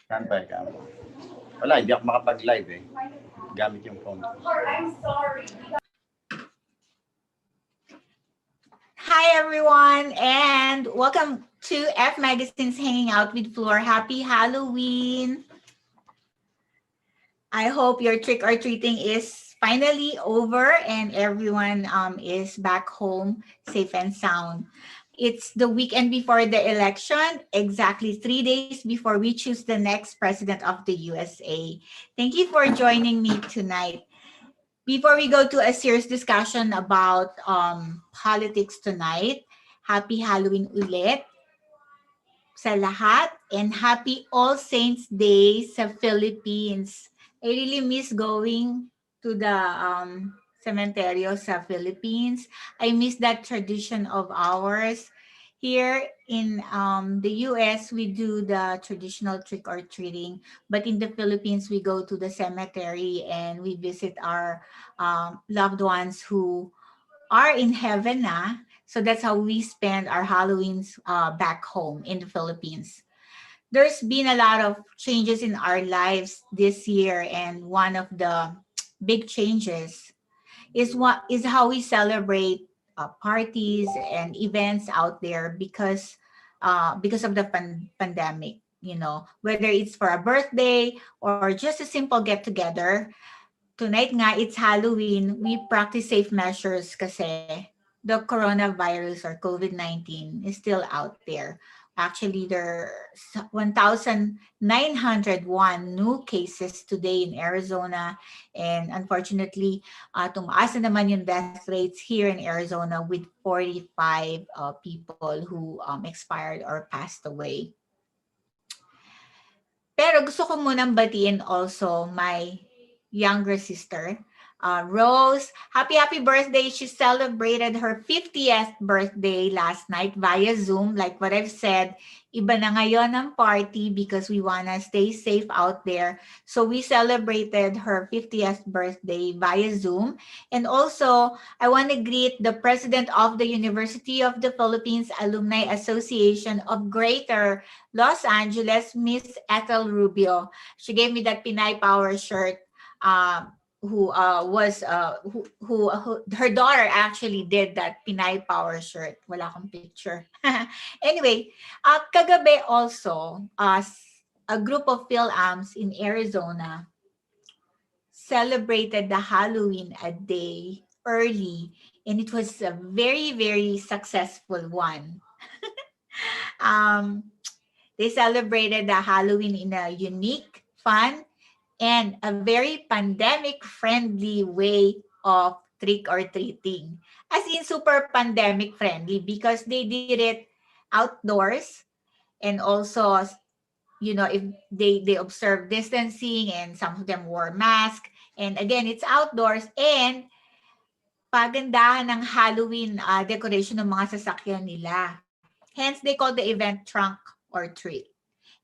Kampay ka mo. Wala, hindi ako makapag-live eh. Gamit yung phone ko. I'm sorry. Hi everyone, and welcome to F Magazine's Hanging Out with Floor. Happy Halloween! I hope your trick or treating is finally over and everyone is back home safe and sound. It's the weekend before the election, exactly 3 days before we choose the next president of the USA. Thank you for joining me tonight. Before we go to a serious discussion about politics tonight, happy Halloween ulit sa lahat and happy All Saints Day sa Philippines. I really miss going to the cementerio sa Philippines. I miss that tradition of ours. Here in the US, we do the traditional trick or treating, but in the Philippines, we go to the cemetery and we visit our loved ones who are in heaven na. So that's how we spend our Halloweens back home in the Philippines. There's been a lot of changes in our lives this year, and one of the big changes is how we celebrate parties and events out there because of the pandemic. You know, whether it's for a birthday or just a simple get together, tonight nga, it's Halloween, we practice safe measures kasi the coronavirus or COVID-19 is still out there. Actually, there's 1,901 new cases today in Arizona. And unfortunately, tumaas na naman yung death rates here in Arizona with 45 people who expired or passed away. Pero gusto ko munang batiin also my younger sister, Rose. Happy birthday. She celebrated her 50th birthday last night via Zoom. Like what I've said, iba na ngayon ang party because we wanna stay safe out there. So we celebrated her 50th birthday via Zoom. And also, I want to greet the president of the University of the Philippines Alumni Association of Greater Los Angeles, Miss Ethel Rubio. She gave me that Pinay Power shirt. Who her daughter actually did that Pinay Power shirt. Wala akong picture. Anyway, kagabi also, a group of Phil-Ams in Arizona celebrated the Halloween a day early, and it was a very, very successful one. They celebrated the Halloween in a unique, fun, and a very pandemic-friendly way of trick-or-treating. As in super pandemic-friendly because they did it outdoors and also, you know, if they observe distancing and some of them wore masks. And again, it's outdoors and pagandahan ng Halloween decoration ng mga sasakyan nila. Hence, they call the event Trunk or Treat.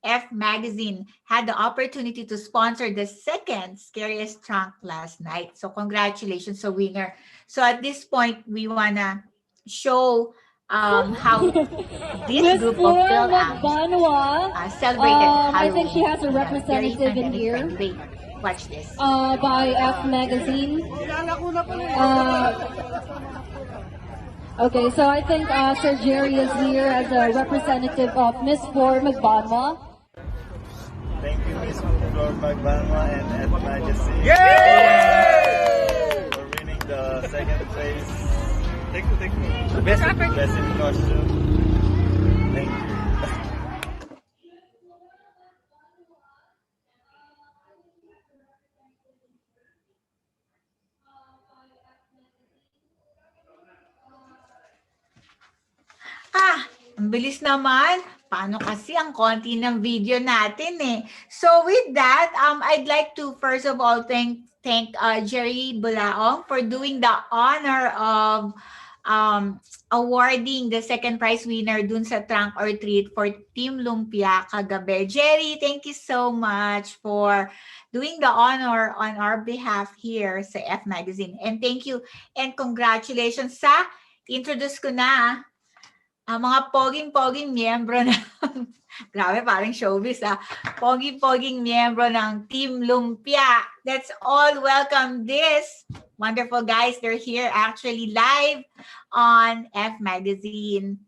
F Magazine had the opportunity to sponsor the second scariest trunk last night. So congratulations to winner. So at this point, we wanna show how this Miss group of Flora Phil-Ams celebrated Halloween. I think she has a in representative in here. Wait, watch this. By F Magazine. Okay, so I think Sir Jerry is here as a representative of Miss Flor Magbanwa. Thank you, Miss Flor Magbanwa and F Magazine. Yay! For winning the second place. Thank you. Best in costume. Thank you. Ang bilis naman. Paano kasi ang konti ng video natin eh. So with that, I'd like to first of all thank Jerry Bulaong for doing the honor of awarding the second prize winner dun sa Trunk or Treat for Team Lumpia kagabi. Jerry, thank you so much for doing the honor on our behalf here sa F Magazine. And thank you and congratulations sa introduce ko na ang mga poging-poging miyembro ng grabe, parang showbiz poging-poging miyembro ng Team Lumpia. Let's all welcome this wonderful guys. They're here actually live on F Magazine.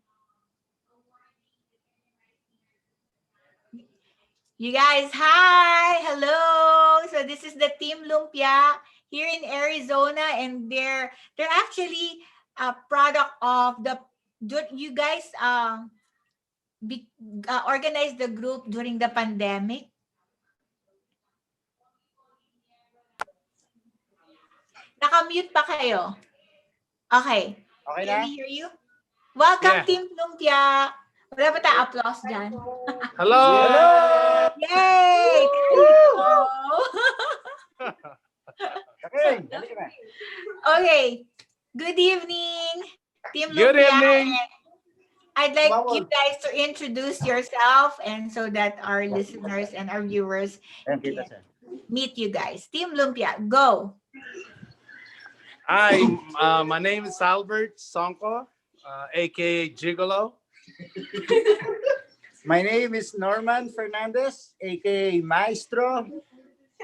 You guys, hi! Hello! So this is the Team Lumpia here in Arizona, and they're actually a product of you guys organized the group during the pandemic. Naka-mute pa kayo? Okay. Okay Can na? we hear you? Welcome, Yeah. Team Lumpia. Wala ba tayo applause dyan? Hello. Yay! There you go. Okay, dali ka na. Okay. Good evening, Team Good Lumpia. evening. I'd like you guys to introduce yourself and so that our listeners and our viewers Ayan, kita siya. meet you guys. Team Lumpia, go. Hi, my name is Albert Sonko, aka Gigolo. My name is Norman Fernandez, aka Maestro.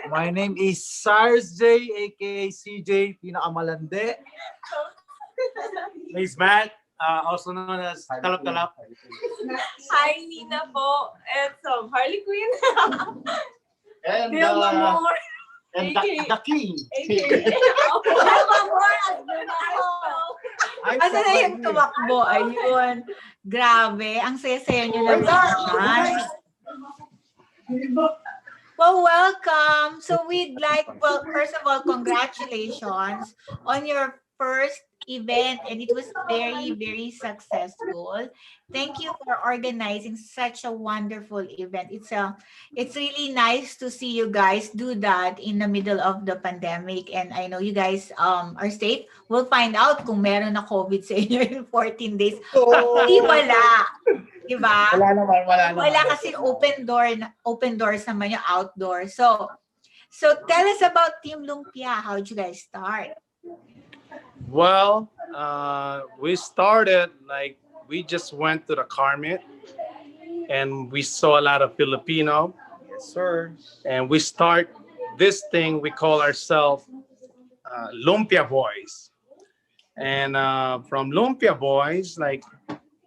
My name is Sars J, aka CJ, pinakamalandi. He's Matt, also known as Talap Talap. Hi, Nina po. It's Harley Quinn. And, Vilma Moore. and AKA. the King. Vilma Moore as Vilma. Asa na yung tumakbo? Ayun. Grabe. Ang saya-saya nyo naman. Well, welcome. So we'd like, well, first of all, congratulations on your first event, and it was very, very successful. Thank you for organizing such a wonderful event. It's really nice to see you guys do that in the middle of the pandemic, and I know you guys are safe. We'll find out kung meron na COVID sa inyo in 14 days. Hindi wala. Diba? Wala naman. Wala kasi open doors naman yung outdoor. So tell us about Team Lumpia. How'd you guys start? Well, we started we just went to the car meet and we saw a lot of Filipino. Yes, sir. And we start this thing we call ourselves Lumpia Boys. And from Lumpia Boys,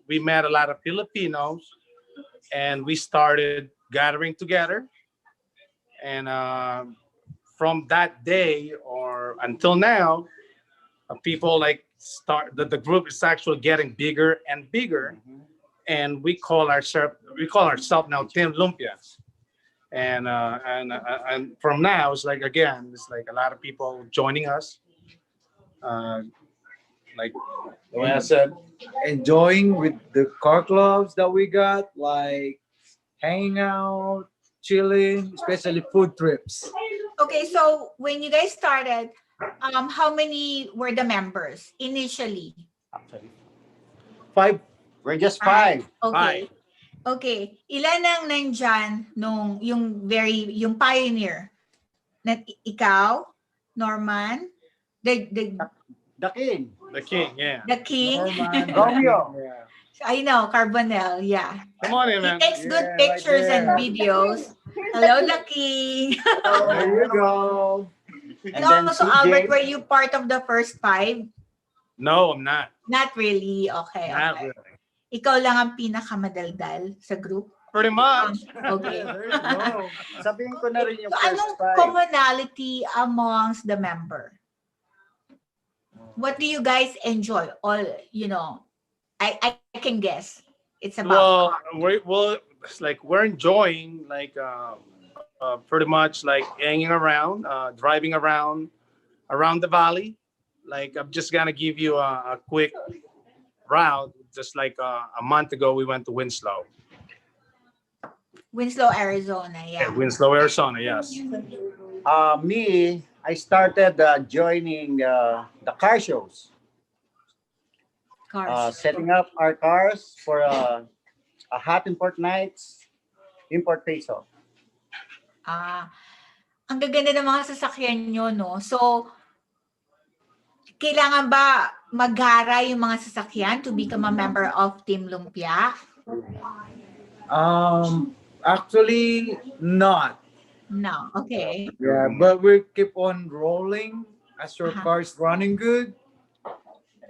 we met a lot of Filipinos and we started gathering together. And from that day or until now, people the group is actually getting bigger and bigger, and we call ourselves now Team Lumpia. And from now it's like a lot of people joining us. Like the way I said, Enjoying with the car clubs that we got, like hanging out, chilling, especially food trips. Okay, so when you guys started, how many were the members initially? Actually, 5. We're just 5. Okay. Okay. Ilan ang nandyan yung pioneer? Ikaw, Norman, the The King. the king, yeah. the King. Norman, Romeo. Yeah. I know, Carbonell, yeah. Come on in, He man. takes good Yeah, pictures right and there. videos. Hello, the King. There you go. And also, Albert, were you part of the first 5? No, I'm not. Not really. Okay, Not okay. really. Ikaw lang ang pinakamadaldal sa group. Pretty much. Okay. There you go. Sabihin ko na rin yung So, first anong 5. commonality amongst the member? What do you guys enjoy? All, I can guess. It's about Well, it's we're enjoying pretty much hanging around, driving around the valley. I'm just gonna give you a quick route. Just a month ago, we went to Winslow. Winslow, Arizona. Yeah. Winslow, Arizona. Yes. Me, I started joining the car shows. Cars. Setting up our cars for a hot import nights, import face-off. Ang gaganda ng mga sasakyan nyo, no? So, kailangan ba magara yung mga sasakyan to become a member of Team Lumpia? Actually, not. No. Okay. Yeah, but we keep on rolling as your Uh-huh. car's running good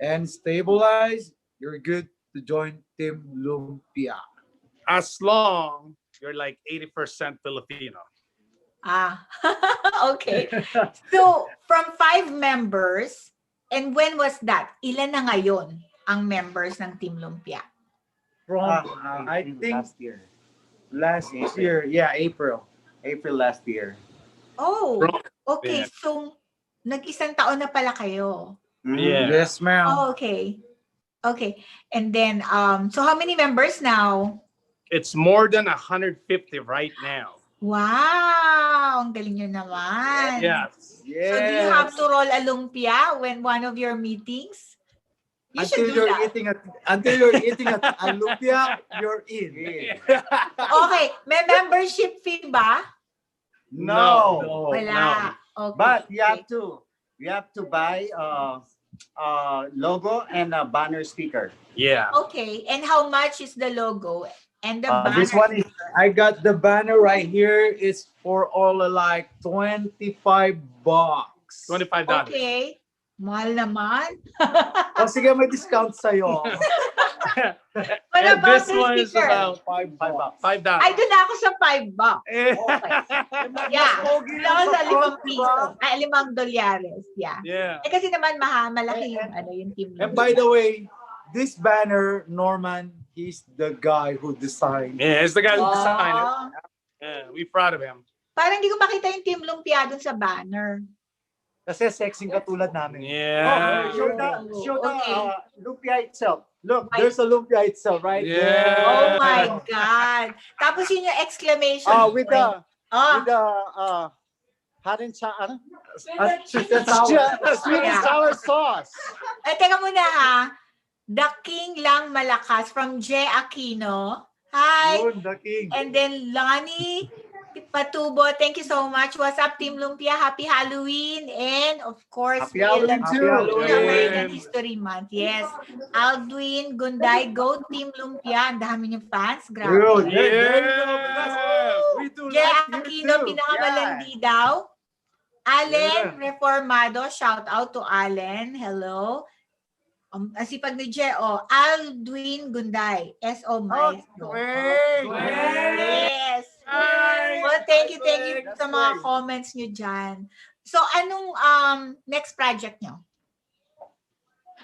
and stabilized. You're good to join Team Lumpia. As long you're like 80% Filipino. Ah, okay. So, from 5 members, and when was that? Ilan na ngayon ang members ng Team Lumpia? From I think last year, yeah, April. April last year. Oh, okay. Yeah. So, nag-isang taon na pala kayo. Yeah. Yes, ma'am. Oh, okay. Okay. And then, so how many members now? It's more than 150 right now. Wow! Ang galing nyo naman. Yes. Yes. So, do you have to roll a lumpia when one of your meetings? You should do that. Until you're eating at Lumpia, you're in. Okay. May membership fee ba? No. Wala. Okay. But you have to buy logo and a banner sticker. Yeah. Okay. And how much is the logo and the banner? This one is I got the banner right here. It's for all like $25. $25. Okay. Mahal naman. O sige, may discount sa'yo. What And about this the one is sticker? about $5. $5. Ay, doon na ako sa $5. Okay. Yeah. Pogi Doon ako sa sa front, $5 piso. Ay, $5. Yeah. Yeah. Eh, kasi naman, malaki yung, yung team. And by the way, this banner, Norman, he's the guy who designed. Yeah, it's the guy who designed it. Oh. Yeah, we proud of him. Parang hindi ko makita yung Team Lumpia dun sa banner. Kasi sexy katulad namin. Yeah. show the Okay. lumpia itself. Look, There's a lumpia itself, right? Yeah. Oh my God. Tapos yun yung exclamation with point. the hot and sour, Sweet and sour. sweet and Yeah. sour sauce. Ay, teka muna ha. The King lang malakas from J. Aquino. Hi. Yun, the king. And then Lonnie Patubo, thank you so much. What's up, Team Lumpia? Happy Halloween. And of course, Happy Halloween Happy too. American History Month. Yes. Aldwin, Gunday, go Team Lumpia. Ang dami niyong fans. Dude, Grabe. there you go. Because we do J. like you Aquino, too. pinakamalandi daw. Allen Reformado, shout out to Allen. Hello. Ang sipag ni J. Aldwin Gunday. S.O. Maestro. Yes. Well, thank you sa mga comments nyo dyan. So, anong next project nyo?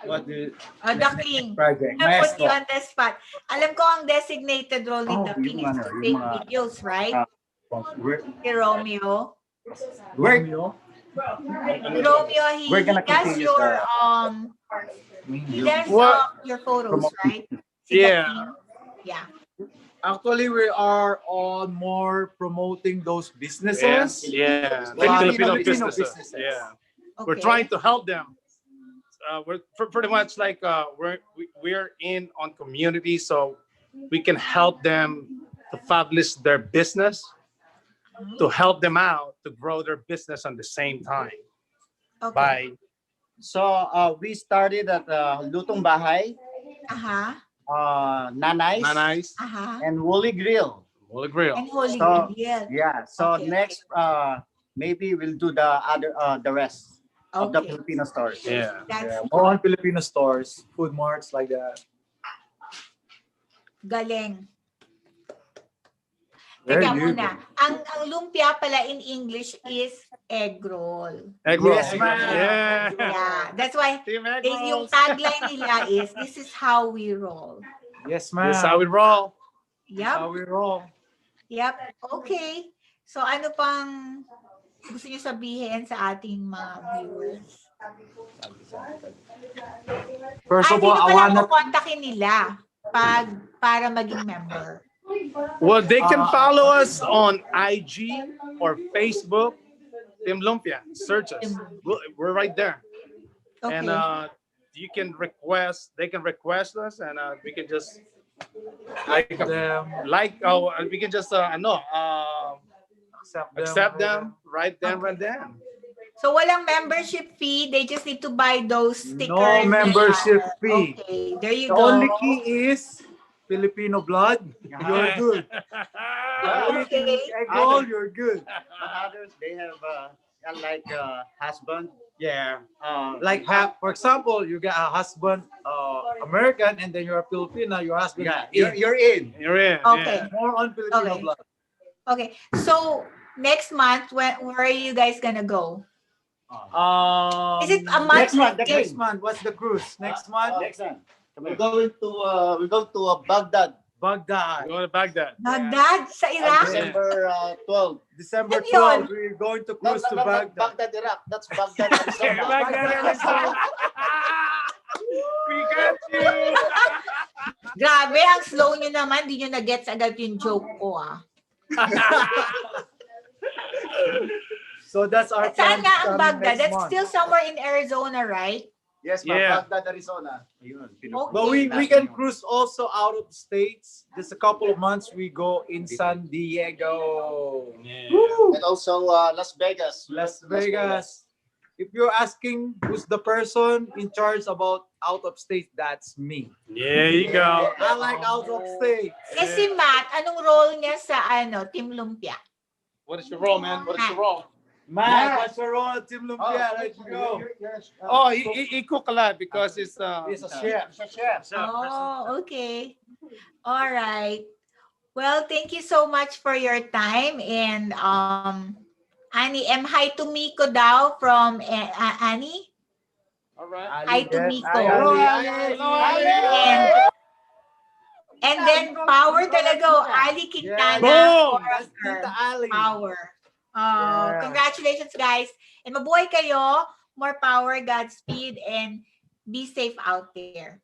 What the The King. project? I put you Maestro. on the spot. Alam ko ang designated role ni The King is to take videos, right? Si Romeo. Romeo, We're gonna he does continue your the- he does What? your photos, right? Si The Yeah. King. Yeah. Actually, we are on more promoting those businesses. Yeah. Filipino Filipino businesses. businesses. Yeah. Okay. We're trying to help them. We're pretty much like we're in on community, so we can help them to publish their business, to help them out to grow their business at the same time. Okay. So we started at Lutong Bahay, Aha. Nanay's, Nice. Aha. and Woolly Grill. Holy Grail. And Holy So, Grail. Yeah. So Okay, next, maybe we'll do the rest of the Okay. Filipino stores. Yeah. That's Yeah, more on Filipino stores, food marts like that. galing. Very Teka good. muna. Ang lumpia pala in English is egg roll. Egg roll. Yes, ma'am. Yeah. Yeah. That's why Team egg yung rolls. tagline nila is, this is how we roll. Yes, ma'am. That's how we roll. How Yep. we roll. Yep. Okay. So ano pang gusto niyo sabihin sa ating mga viewers? First of Sino all, I pala wanna kukontakin nila para maging member? Well, they can follow us on IG or Facebook. Team Lumpia. Search us. We're right there. Okay. And you can request. They can request us, and we can just them, we can just accept them. accept them right then, right then. So walang membership fee. They just need to buy those stickers. No membership fee. Okay, there you The go. only key is Filipino blood. You're good. Okay. Egg roll, you're good. But others, they have like husband. Yeah. Like for example, you got a husband American and then you're a Filipino, your husband Yeah, you're in. You're in. Okay. more on Filipino Okay. blood. Okay. So next month, where are you guys gonna go? Is it a month? Next month, Next month, what's the cruise? Next month? Next one. We're going to Baghdad. Baghdad. Go to Baghdad. Baghdad sa On Iraq? December 12. December Ano yun? 12, we're going to No, cruise no, to no, not Baghdad. Baghdad, Iraq. That's Baghdad, Arizona. Baghdad, Arizona. We got you. Grabe, ang slow nyo naman. Di nyo na-gets agad yung joke ko, ah. So that's our Saan plan nga ang coming Baghdad? next That's month. still somewhere in Arizona, right? Yes, ma'am. Yeah. Baghdad, Arizona. Ayun, Okay. But we can cruise also out of states. Just a couple of months we go in San Diego. And also Las Vegas. Las Vegas. If you're asking who's the person in charge about out of state, that's me. There you go. I like out of state. Kasi Matt, anong role niya sa Team Lumpia? What is your role, man? What is your role? Man, what's your role, Team Lumpia? Let's go. Oh, he cook a lot because it's He's a chef. He's a chef. Oh, okay. All right. Well, thank you so much for your time. And Annie, hi to Miko daw from Annie. all right. Hi to Miko. Hello, Hello, And then power talaga, Ali Quintana. Boom! That's Tita Ali. Power. Yeah. Congratulations, guys. And mabuhay kayo. More power, Godspeed, and be safe out there.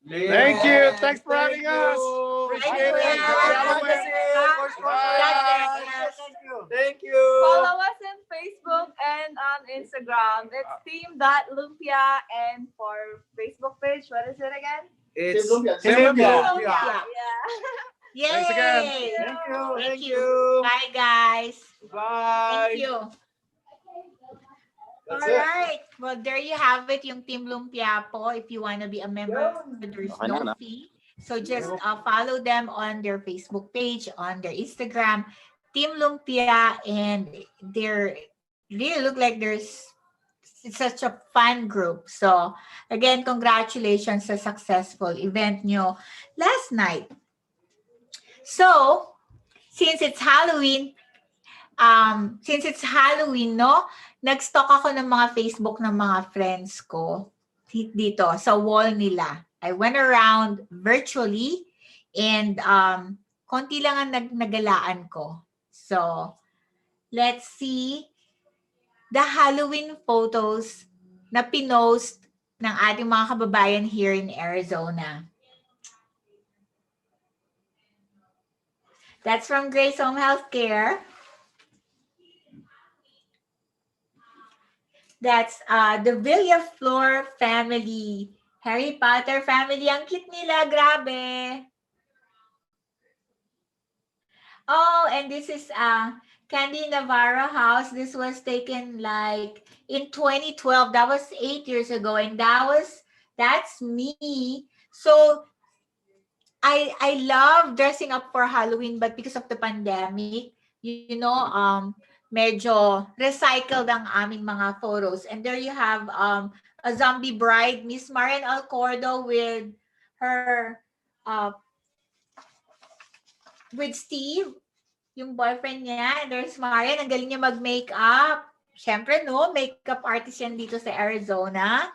Thank you. Thanks for having us. Appreciate it. Thank you. Follow us on Facebook and on Instagram. It's team.lumpia, and for Facebook page, what is it again? It's Team Lumpia. Team Lumpia. Lumpia. Yeah. Yay! Thanks again. Thank you. Thank Thank you. you. Bye, guys. Bye. Thank you. That's All it. right. Well, there you have it, yung Team Lumpia po. If you want to be a member, there's Okay na, no no? fee. So just follow them on their Facebook page, on their Instagram, Team Lumpia, and they really look like it's such a fun group. So again, congratulations sa successful event nyo last night. So since it's Halloween, no, nag-stalk ako ng mga Facebook ng mga friends ko dito sa wall nila. I went around virtually and konti lang ang nagalaan ko. So, let's see the Halloween photos na pinost ng ating mga kababayan here in Arizona. That's from Grace Home Healthcare. That's the Villaflor family. Harry Potter family. Ang cute nila. Grabe. Oh, and this is Candy Navarro house. This was taken like in 2012. That was 8 years ago. And that's me. So I love dressing up for Halloween, but because of the pandemic, you know, medyo recycled ang aming mga photos. And there you have a zombie bride, Miss Marian Alcordo with her, with Steve, yung boyfriend niya. And there's Marian, ang galing niya mag-makeup. Siyempre, no, makeup artist yan dito sa Arizona.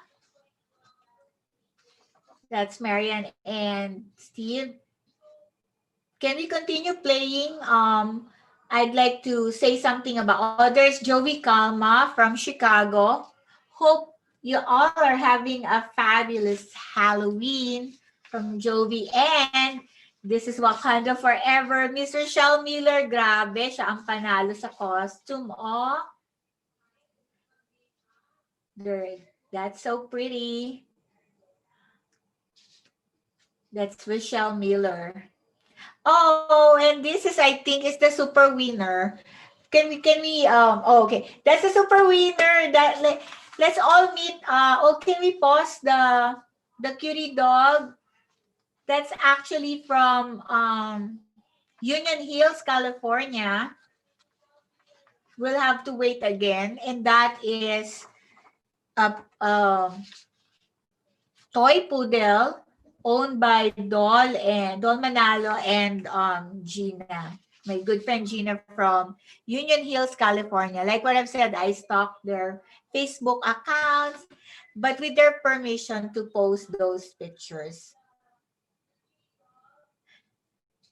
That's Marian and Steve. Can we continue playing? I'd like to say something about others. Joey Calma from Chicago. Hope you all are having a fabulous Halloween from Jovi. And this is Wakanda Forever. Mr. Shell Miller, grabe, siya ang panalo sa costume. Oh, that's so pretty. That's Rochelle Miller. Oh, and this is, I think, is the super winner. Oh, okay. That's a super winner. Let's all meet. Can we pause the cutie dog? That's actually from Union Hills, California. We'll have to wait again. And that is a toy poodle owned by Dol Manalo and Gina. My good friend Gina from Union Hills, California. Like what I've said, I stalked their Facebook accounts, but with their permission to post those pictures.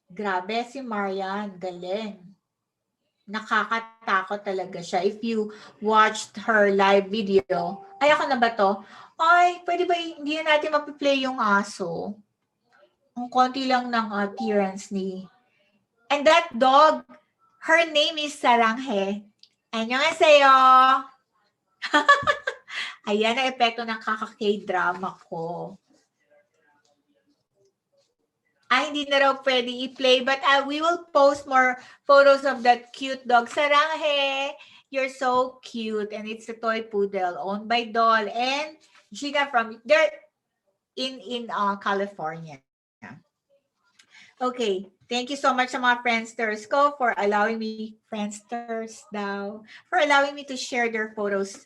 Grabe si Marian, galing. Nakakatakot talaga siya. If you watched her live video, ay ako na ba to? Ay, pwede ba hindi na natin mapiplay yung aso? Ang konti lang ng appearance ni. And that dog, her name is Saranghe. Annyeonghaseyo! Ayan ang epekto ng kaka-K-drama ko. Ay, hindi na raw pwede i-play, but we will post more photos of that cute dog. Saranghe, you're so cute. And it's a toy poodle owned by Doll and Gina from, they're in California. Okay, thank you so much sa mga Friendsters ko for allowing me, Friendsters daw, for allowing me to share their photos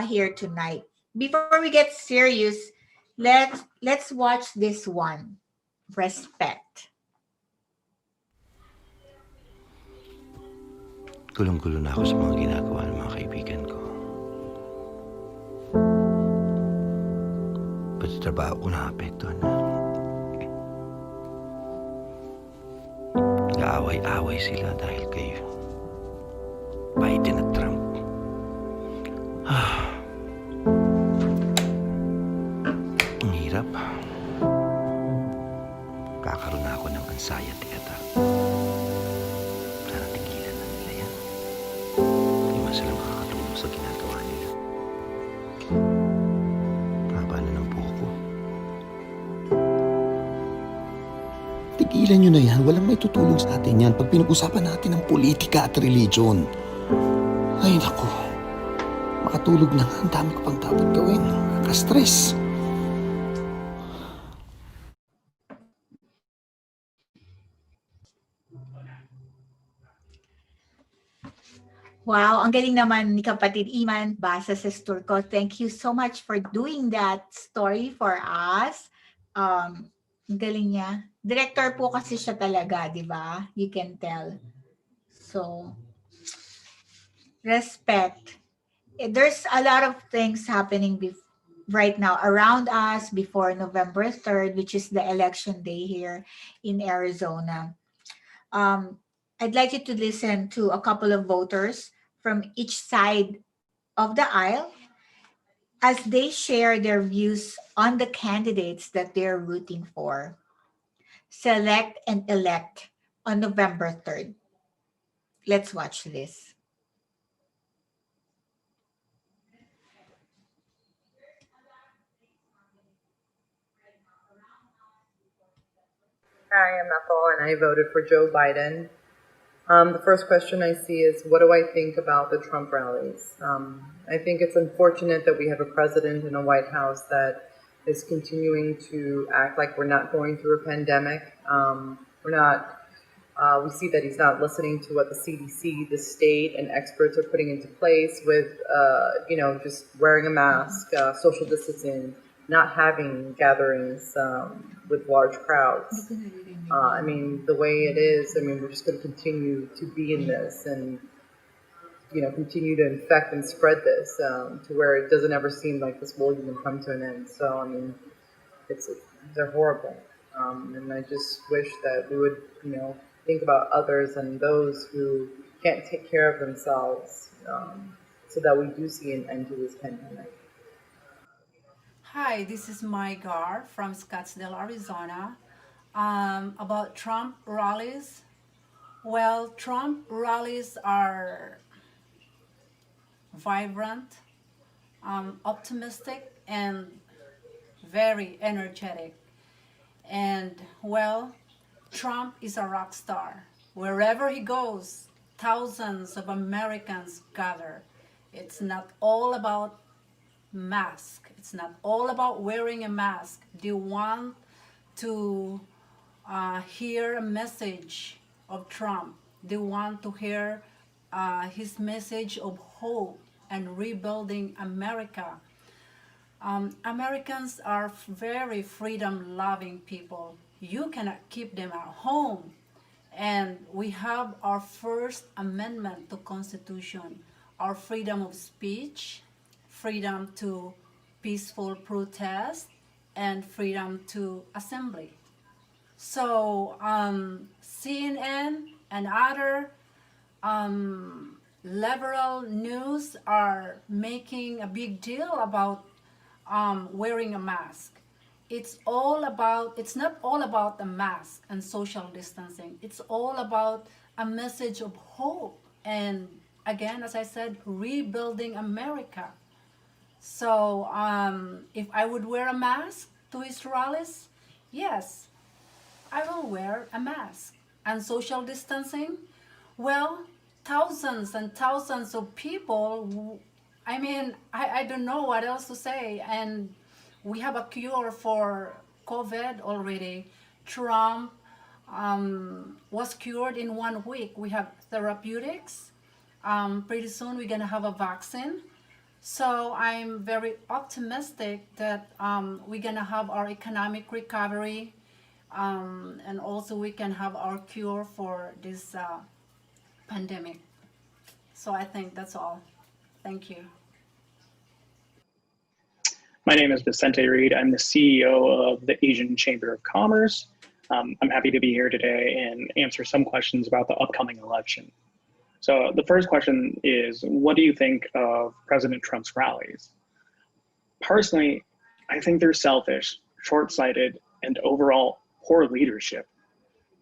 here tonight. Before we get serious, let's watch this one. Respect. Gulong-gulo na ako sa mga ginagawa ng mga kaibigan ko. Pati trabaho ko naapektuhan na. Nag-aaway-away sila dahil kay Biden at Trump. Ang hirap. Kakaroon na ako ng anxiety attack. Sana tigilan na nila yan. Hindi man sila makakatulong sa ginagawa nila. Haba na ng buhok ko. Tigilan nyo na yan. Walang may tutulong sa atin yan pag pinag-usapan natin ang politika at religion. Ay, naku. Makatulog na nga. Ang dami ko pang dapat gawin. Nakaka-stress. Wow, ang galing naman ni kapatid Iman basa sa store ko. Thank you so much for doing that story for us. Ang galing niya. Director po kasi siya talaga, di ba? You can tell. So, respect. There's a lot of things happening right now around us before November 3rd, which is the election day here in Arizona. I'd like you to listen to a couple of voters from each side of the aisle as they share their views on the candidates that they're rooting for. Select and elect on November 3rd. Let's watch this. Hi, I'm Ethel, and I voted for Joe Biden. The first question I see is, what do I think about the Trump rallies? I think it's unfortunate that we have a president in a White House that is continuing to act like we're not going through a pandemic. We see that he's not listening to what the CDC, the state, and experts are putting into place with, just wearing a mask, social distancing, not having gatherings with large crowds. The way it is, we're just going to continue to be in this and, continue to infect and spread this to where it doesn't ever seem like this will even come to an end. So, they're horrible. And I just wish that we would, think about others and those who can't take care of themselves so that we do see an end to this pandemic. Hi, this is Mai Gar from Scottsdale, Arizona. About Trump rallies. Well, Trump rallies are vibrant, optimistic, and very energetic. And, well, Trump is a rock star. Wherever he goes, thousands of Americans gather. It's not all about mask. It's not all about wearing a mask. They want to hear a message of Trump. They want to hear his message of hope and rebuilding America. Americans are very freedom loving people. You cannot keep them at home. And we have our First Amendment to Constitution, our freedom of speech, freedom to peaceful protest, and freedom to assembly. So CNN and other liberal news are making a big deal about wearing a mask. It's not all about the mask and social distancing. It's all about a message of hope. And again, as I said, rebuilding America. So if I would wear a mask to his rallies, yes, I will wear a mask. And social distancing? Well, thousands and thousands of people. I mean, I don't know what else to say. And we have a cure for COVID already. Trump was cured in 1 week. We have therapeutics. Pretty soon we're going to have a vaccine. So I'm very optimistic that we're going to have our economic recovery, and also we can have our cure for this pandemic. So I think that's all. Thank you. My name is Vicente Reed. I'm the CEO of the Asian Chamber of Commerce. I'm happy to be here today and answer some questions about the upcoming election. So the first question is, what do you think of President Trump's rallies? Personally, I think they're selfish, short-sighted, and overall poor leadership.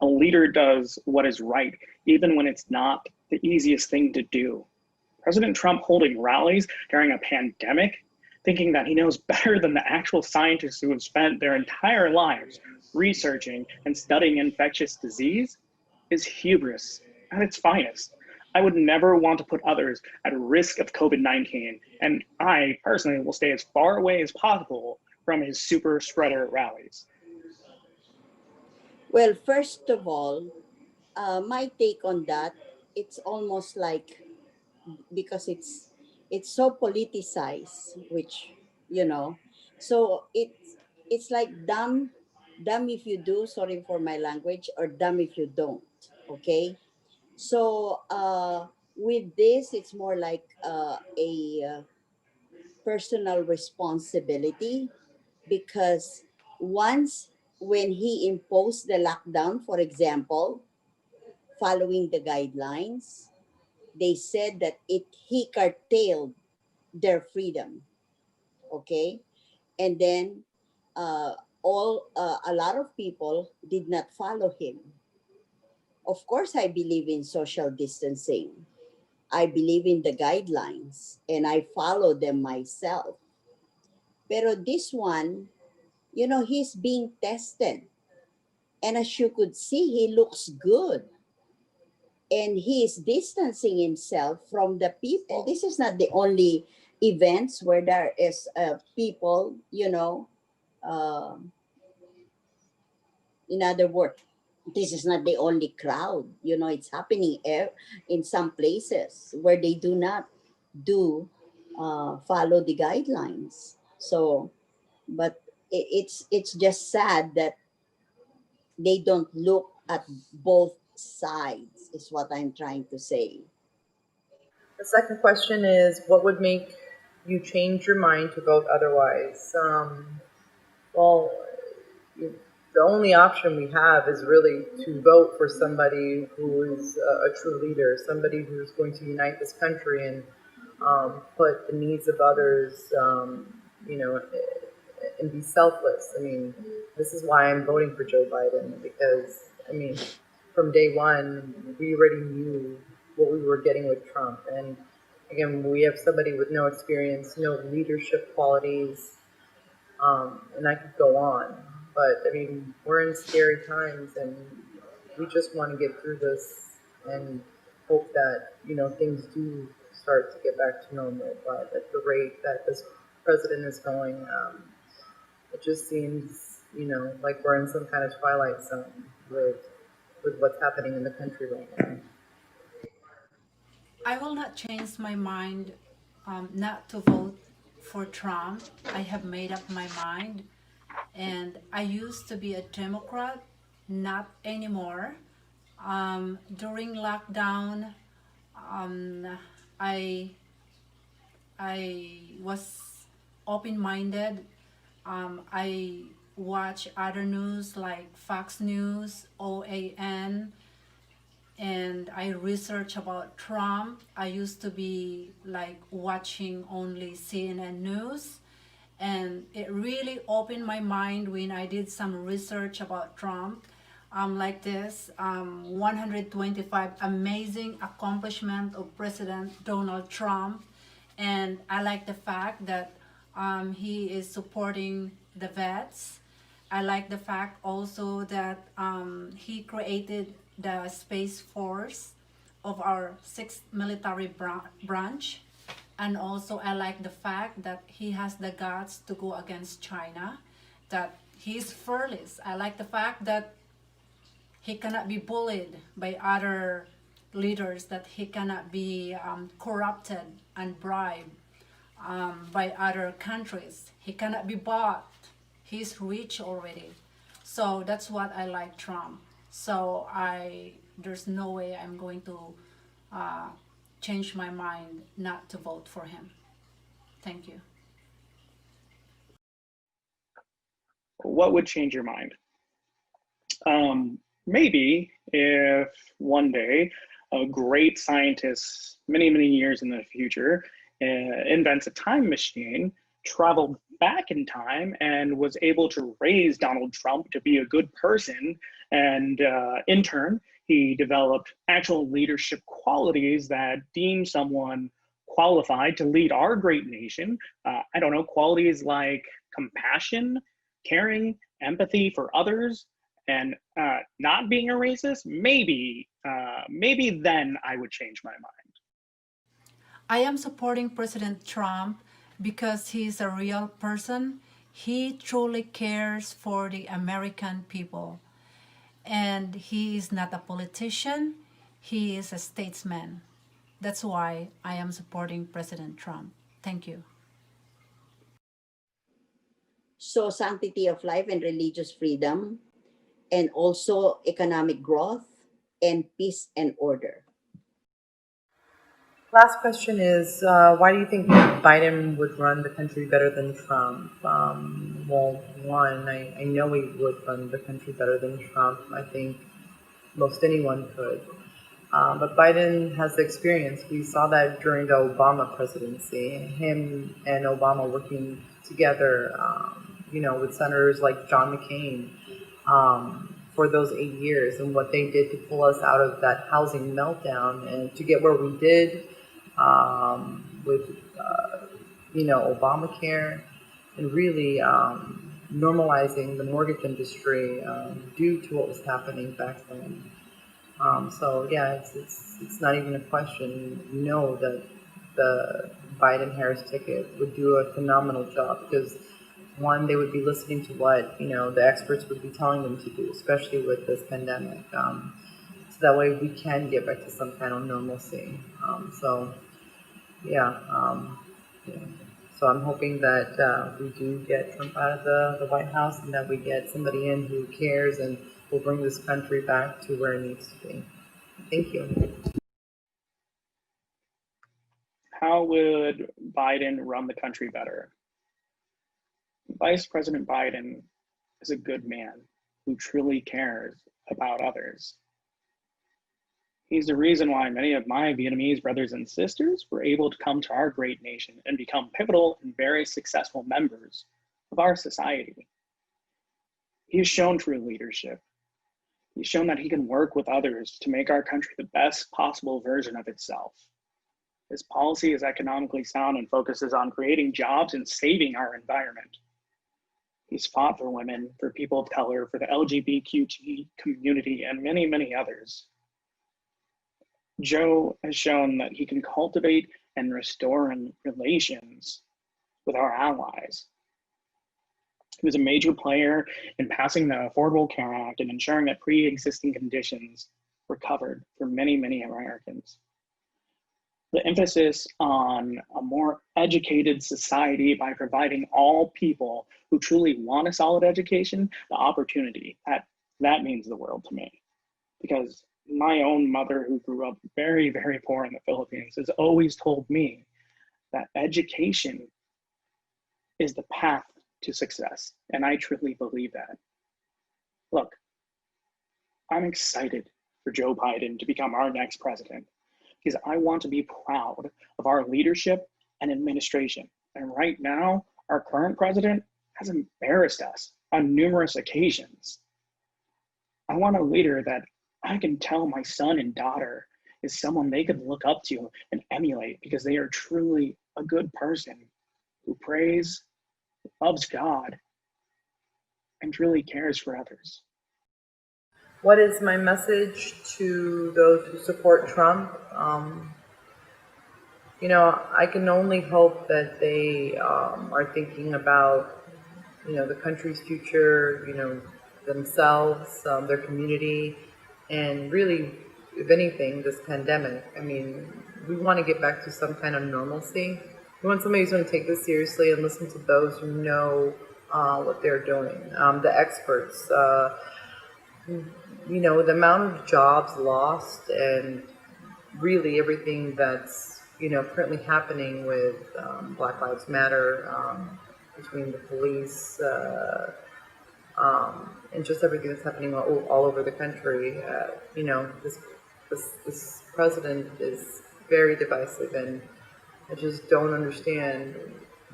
A leader does what is right, even when it's not the easiest thing to do. President Trump holding rallies during a pandemic, thinking that he knows better than the actual scientists who have spent their entire lives researching and studying infectious disease, is hubris at its finest. I would never want to put others at risk of COVID-19, and I personally will stay as far away as possible from his super spreader rallies. Well, first of all, my take on that, it's almost like, because it's so politicized, which, you know, so it's like dumb if you do, sorry for my language, or dumb if you don't. Okay, so with this, it's more like a personal responsibility, because once, when he imposed the lockdown, for example, following the guidelines, they said that he curtailed their freedom. Okay, and then a lot of people did not follow him. Of course, I believe in social distancing. I believe in the guidelines and I follow them myself. Pero this one, he's being tested. And as you could see, he looks good. And he is distancing himself from the people. And this is not the only events where there is people, in other words, this is not the only crowd. It's happening in some places where they do not follow the guidelines. So, but it's just sad that they don't look at both sides, is what I'm trying to say. The second question is, what would make you change your mind to vote otherwise? Well, the only option we have is really to vote for somebody who is a true leader, somebody who's going to unite this country and put the needs of others, and be selfless. I mean, this is why I'm voting for Joe Biden, because, from day one, we already knew what we were getting with Trump. And again, we have somebody with no experience, no leadership qualities, and I could go on. But we're in scary times, and we just want to get through this and hope that, things do start to get back to normal. But at the rate that this president is going, it just seems, like we're in some kind of twilight zone with what's happening in the country right now. I will not change my mind not to vote for Trump. I have made up my mind, and I used to be a Democrat, not anymore. During lockdown, um, I I was open-minded. I watch other news like Fox News, OAN, and I research about Trump. I used to be like watching only CNN news, and it really opened my mind when I did some research about Trump. Like this 125 amazing accomplishment of President Donald Trump, and I like the fact that he is supporting the vets. I like the fact also that he created the Space Force of our sixth military branch. And also I like the fact that he has the guts to go against China, that he's fearless. I like the fact that he cannot be bullied by other leaders, that he cannot be corrupted and bribed by other countries. He cannot be bought. He's rich already. So that's what I like Trump. So there's no way I'm going to change my mind not to vote for him. Thank you. What would change your mind? Maybe if one day a great scientist, many, many years in the future, invents a time machine, traveled back in time, and was able to raise Donald Trump to be a good person. And in turn, he developed actual leadership qualities that deem someone qualified to lead our great nation. I don't know, qualities like compassion, caring, empathy for others, and not being a racist. Maybe then I would change my mind. I am supporting President Trump because he's a real person. He truly cares for the American people. And he is not a politician. He is a statesman. That's why I am supporting President Trump. Thank you. So sanctity of life and religious freedom, and also economic growth and peace and order. Last question is, why do you think Biden would run the country better than Trump? Well, one, I know he would run the country better than Trump. I think most anyone could. But Biden has the experience. We saw that during the Obama presidency, him and Obama working together, with senators like John McCain for those 8 years, and what they did to pull us out of that housing meltdown and to get where we did with, Obamacare, and really normalizing the mortgage industry due to what was happening back then. So yeah, it's not even a question. You know that the Biden-Harris ticket would do a phenomenal job because, one, they would be listening to what the experts would be telling them to do, especially with this pandemic. So that way we can get back to some kind of normalcy. Yeah. So I'm hoping that we do get Trump out of the White House, and that we get somebody in who cares and will bring this country back to where it needs to be. Thank you. How would Biden run the country better? Vice President Biden is a good man who truly cares about others. He's the reason why many of my Vietnamese brothers and sisters were able to come to our great nation and become pivotal and very successful members of our society. He's shown true leadership. He's shown that he can work with others to make our country the best possible version of itself. His policy is economically sound and focuses on creating jobs and saving our environment. He's fought for women, for people of color, for the LGBTQ community, and many, many others. Joe has shown that he can cultivate and restore relations with our allies. He was a major player in passing the Affordable Care Act and ensuring that pre-existing conditions were covered for many, many Americans. The emphasis on a more educated society by providing all people who truly want a solid education the opportunity, that means the world to me. Because my own mother, who grew up very, very poor in the Philippines, has always told me that education is the path to success. And I truly believe that. Look, I'm excited for Joe Biden to become our next president because I want to be proud of our leadership and administration. And right now, our current president has embarrassed us on numerous occasions. I want a leader that I can tell my son and daughter is someone they could look up to and emulate because they are truly a good person who prays, loves God, and truly cares for others. What is my message to those who support Trump? I can only hope that they are thinking about, the country's future, themselves, their community, and really, if anything, this pandemic. I mean, we want to get back to some kind of normalcy. We want somebody who's going to take this seriously and listen to those who know what they're doing, the experts. The amount of jobs lost and really everything that's, currently happening with Black Lives Matter, between the police, and just everything that's happening all over the country. This president is very divisive, and I just don't understand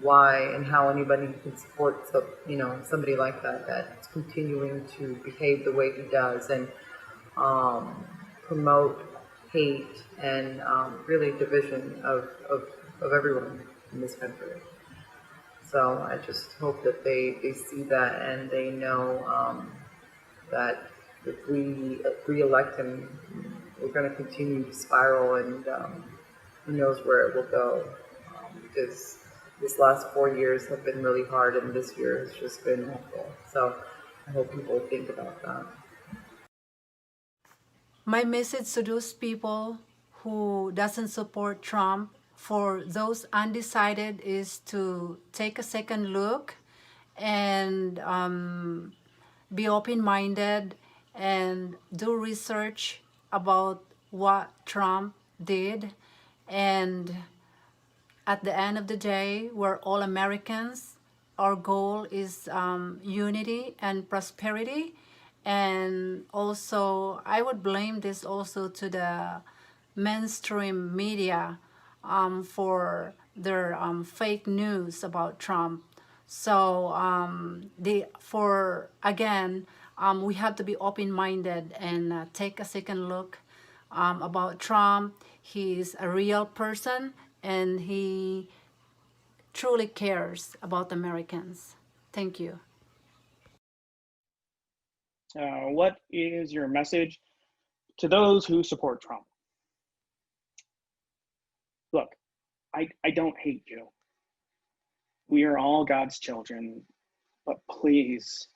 why and how anybody can support somebody like that that's continuing to behave the way he does and promote hate and really division of everyone in this country. So I just hope that they see that and they know that if we re-elect him, we're going to continue to spiral, and who knows where it will go, because this last 4 years have been really hard, and this year has just been awful. So I hope people think about that. My message to those people who doesn't support Trump, for those undecided, is to take a second look and be open-minded and do research about what Trump did. And at the end of the day, we're all Americans. Our goal is unity and prosperity. And also, I would blame this also to the mainstream media for their fake news about Trump. So we have to be open-minded and take a second look about Trump. He is a real person, and he truly cares about Americans. Thank you. What is your message to those who support Trump? Look, I don't hate you. We are all God's children, but please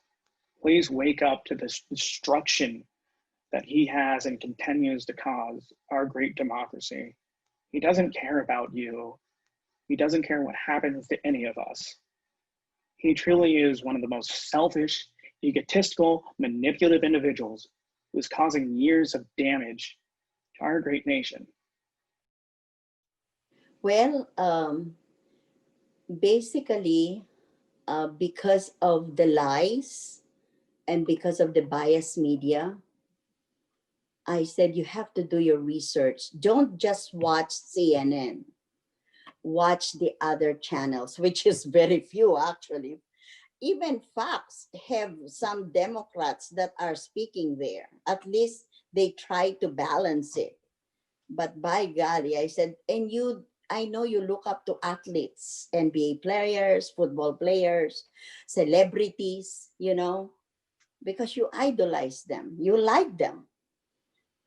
wake up to this destruction that he has and continues to cause our great democracy. He doesn't care about you. He doesn't care what happens to any of us. He truly is one of the most selfish, egotistical, manipulative individuals who is causing years of damage to our great nation. Well, basically, because of the lies and because of the biased media, I said you have to do your research. Don't just watch CNN. Watch the other channels, which is very few actually. Even Fox have some Democrats that are speaking there. At least they try to balance it. But by golly, I said, I know you look up to athletes, NBA players, football players, celebrities, because you idolize them, you like them.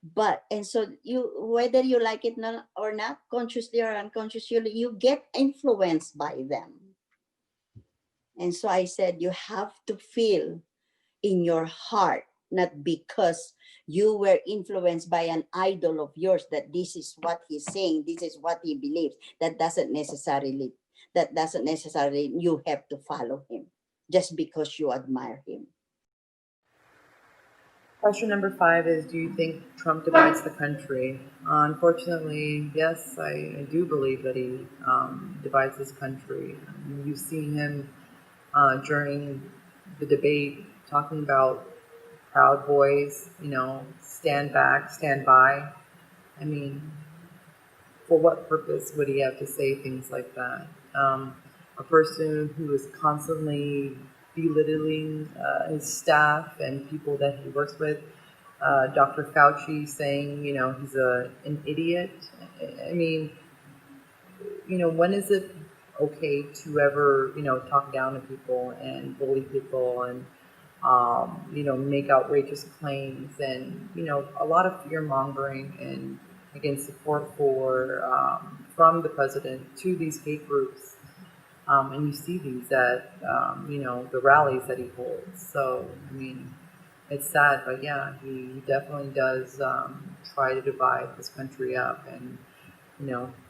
But and so you, whether you like it or not, consciously or unconsciously, you get influenced by them. And so I said, you have to feel in your heart, not because you were influenced by an idol of yours that this is what he's saying, this is what he believes. That doesn't necessarily you have to follow him just because you admire him. Question number 5 is, do you think Trump divides the country? Unfortunately, yes, I do believe that he divides this country. You've seen him during the debate talking about Proud Boys, stand back, stand by. I mean, for what purpose would he have to say things like that? A person who is constantly belittling his staff and people that he works with. Dr. Fauci saying, he's an idiot. I mean, when is it okay to ever, talk down to people and bully people and, make outrageous claims and, a lot of fear mongering and, again, support from the president to these hate groups. And you see these at, the rallies that he holds. So, I mean, it's sad, but yeah, he definitely does try to divide this country up and,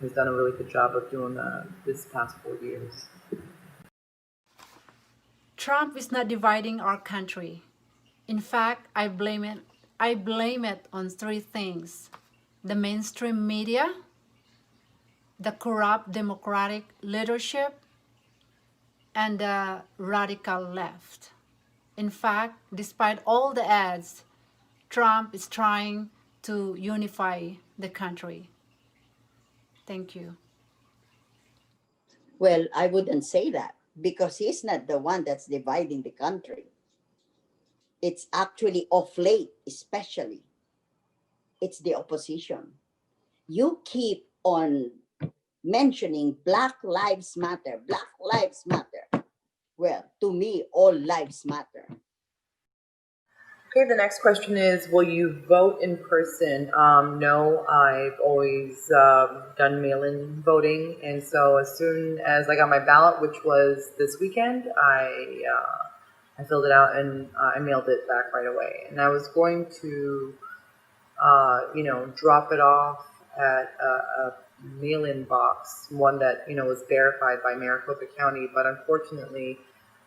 has done a really good job of doing that this past 4 years. Trump is not dividing our country. In fact, I blame it on 3 things: the mainstream media, the corrupt democratic leadership, and the radical left. In fact, despite all the ads, Trump is trying to unify the country. Thank you. Well, I wouldn't say that because he's not the one that's dividing the country. It's actually of late, especially, it's the opposition. You keep on mentioning Black Lives Matter, Black Lives Matter. Well, to me, all lives matter. Okay, the next question is, will you vote in person? No, I've always done mail-in voting, and so as soon as I got my ballot, which was this weekend, I filled it out and I mailed it back right away. And I was going to, drop it off at a mail-in box, one that was verified by Maricopa County, but unfortunately,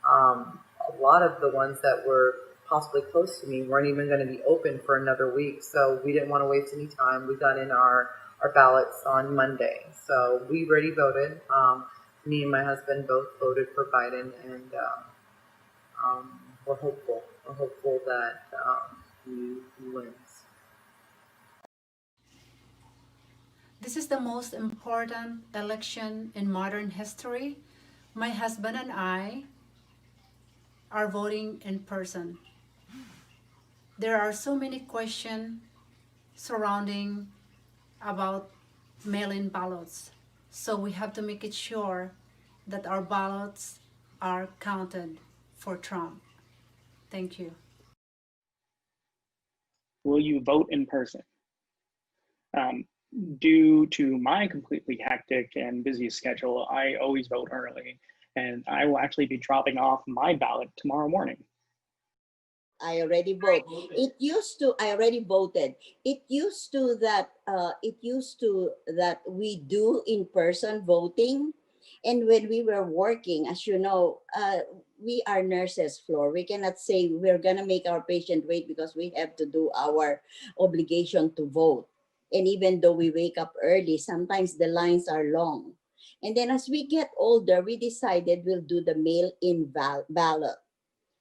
a lot of the ones that were possibly close to me weren't even going to be open for another week. So we didn't want to waste any time. We got in our ballots on Monday. So we already voted. Me and my husband both voted for Biden, and we're hopeful. We're hopeful that he wins. This is the most important election in modern history. My husband and I are voting in person. There are so many questions surrounding about mail-in ballots. So we have to make it sure that our ballots are counted for Trump. Thank you. Will you vote in person? Due to my completely hectic and busy schedule, I always vote early, and I will actually be dropping off my ballot tomorrow morning. I already voted. I already voted. It used to that we do in-person voting. And when we were working, as you know, we are nurses, Floor. We cannot say we're gonna make our patient wait because we have to do our obligation to vote. And even though we wake up early, sometimes the lines are long. And then as we get older, we decided we'll do the mail-in ballot.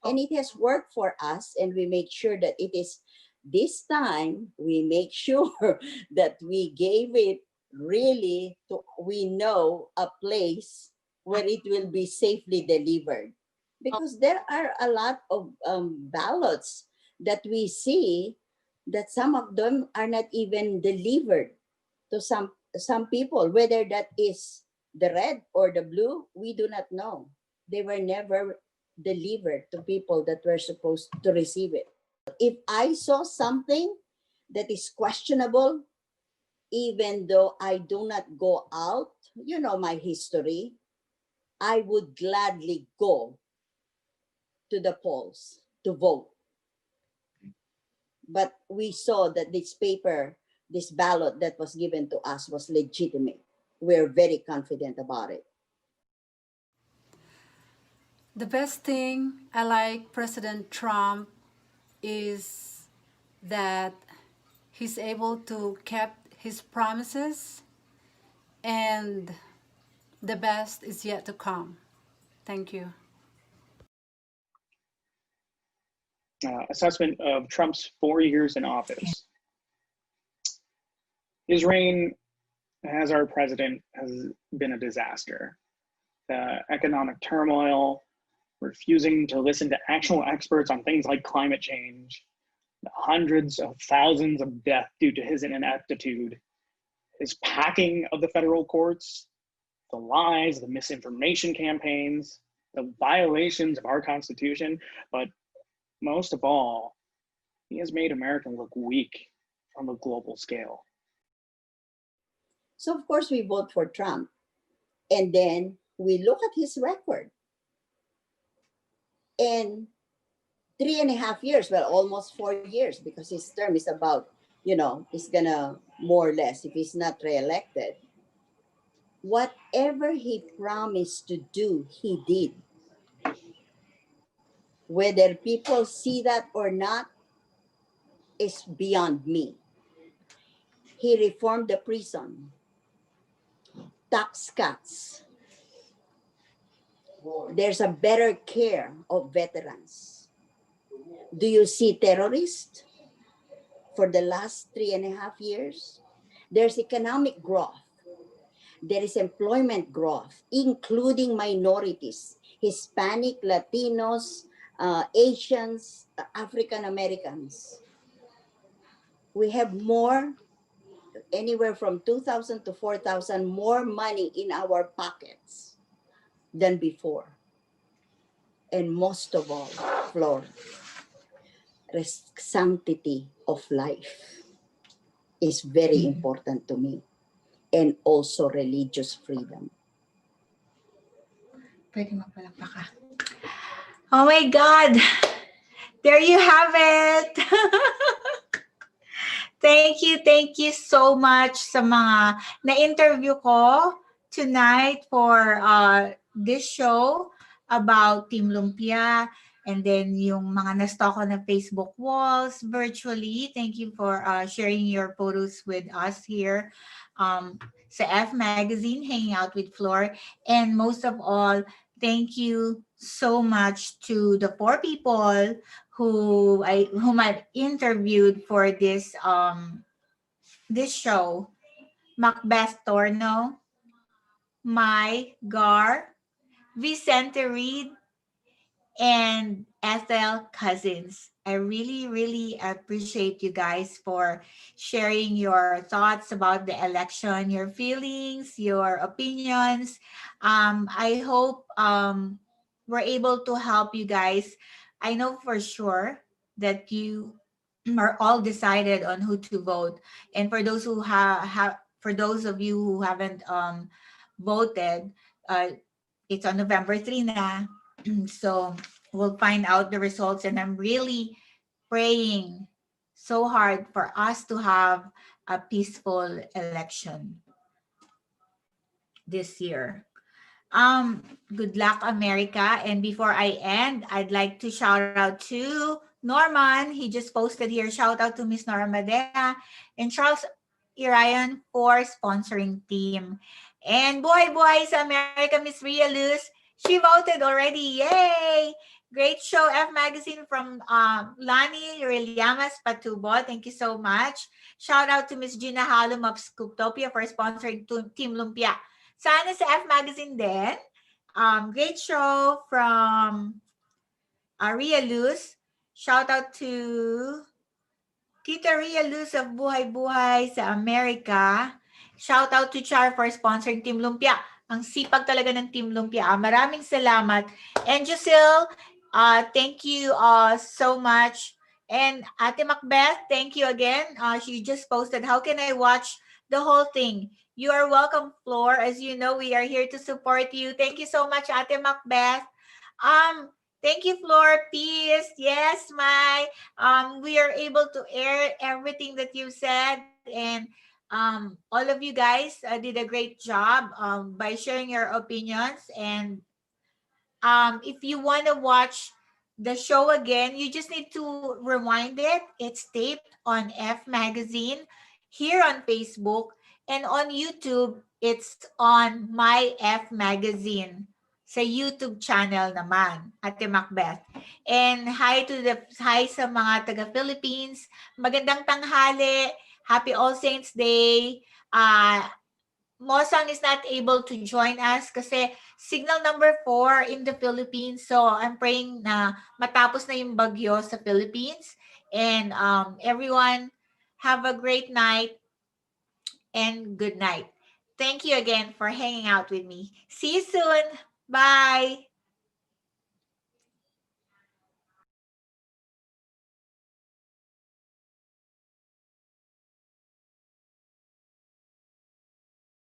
And it has worked for us, and we make sure that it is this time we make sure that we gave it really to, we know, a place where it will be safely delivered, because there are a lot of ballots that we see that some of them are not even delivered to some people. Whether that is the red or the blue, we do not know. They were never delivered to people that were supposed to receive it. If I saw something that is questionable, even though I do not go out, you know my history, I would gladly go to the polls to vote. But we saw that this paper, this ballot that was given to us was legitimate. We're very confident about it. The best thing I like President Trump is that he's able to keep his promises, and the best is yet to come. Thank you. Assessment of Trump's 4 years in office. His reign as our president has been a disaster. The economic turmoil, refusing to listen to actual experts on things like climate change, the hundreds of thousands of deaths due to his ineptitude, his packing of the federal courts, the lies, the misinformation campaigns, the violations of our Constitution, but most of all, he has made America look weak on a global scale. So of course we vote for Trump, and then we look at his record. In 3.5 years, well, almost 4 years, because his term is about, he's gonna more or less, if he's not reelected, whatever he promised to do, he did. Whether people see that or not is beyond me. He reformed the prison, tax cuts. There's a better care of veterans. Do you see terrorists for the last 3.5 years? There's economic growth. There is employment growth, including minorities, Hispanic, Latinos, Asians, African Americans. We have more, anywhere from 2,000 to 4,000 more money in our pockets than before. And most of all, Flor, sanctity of life is very important to me, and also religious freedom. Pwede magpalakpak ka. Oh my God! There you have it! Thank you so much sa mga na-interview ko tonight for this show about Team Lumpia, and then yung mga na-stalk ko na Facebook walls virtually. Thank you for sharing your photos with us here sa F Magazine, hanging out with Flor. And most of all, thank you so much to the 4 people whom I've interviewed for this show. Macbeth Torno, Mai Gar, Vicente Reed, and Ethel Cousins. I really appreciate you guys for sharing your thoughts about the election, your feelings, your opinions. I hope we're able to help you guys. I know for sure that you are all decided on who to vote. And for those who for those of you who haven't voted, it's on November 3 na. So we'll find out the results, and I'm really praying so hard for us to have a peaceful election this year. Good luck, America. And before I end, I'd like to shout out to Norman. He just posted here. Shout out to Miss Nora Madea and Charles Irian for sponsoring team. And buhay sa America, Miss Rhea Luz. She voted already. Yay! Great show, F Magazine, from Lani Reliamas Patubo. Thank you so much. Shout out to Miss Gina Halum of Scooptopia for sponsoring Team Lumpia. Sana sa F Magazine din. Great show from Rhea Luz. Shout out to Tita Rhea Luz of Buhay Buhay sa America. Shout out to Char for sponsoring Team Lumpia. Ang sipag talaga ng Team Lumpia. Maraming salamat. And Giselle, thank you so much. And Ate Macbeth, thank you again. She just posted, how can I watch the whole thing? You are welcome, Floor. As you know, we are here to support you. Thank you so much, Ate Macbeth. Um, Thank you, Floor. Peace. Yes, my we are able to air everything that you said, and all of you guys did a great job by sharing your opinions. And if you want to watch the show again, you just need to rewind it. It's taped on F Magazine here on Facebook, and on YouTube, it's on my F Magazine sa YouTube channel naman, Ate Macbeth. And hi sa mga taga Philippines. Magandang tanghali. Happy All Saints Day. Mosang is not able to join us kasi signal number 4 in the Philippines. So I'm praying na matapos na yung bagyo sa Philippines. And everyone, have a great night and good night. Thank you again for hanging out with me. See you soon. Bye.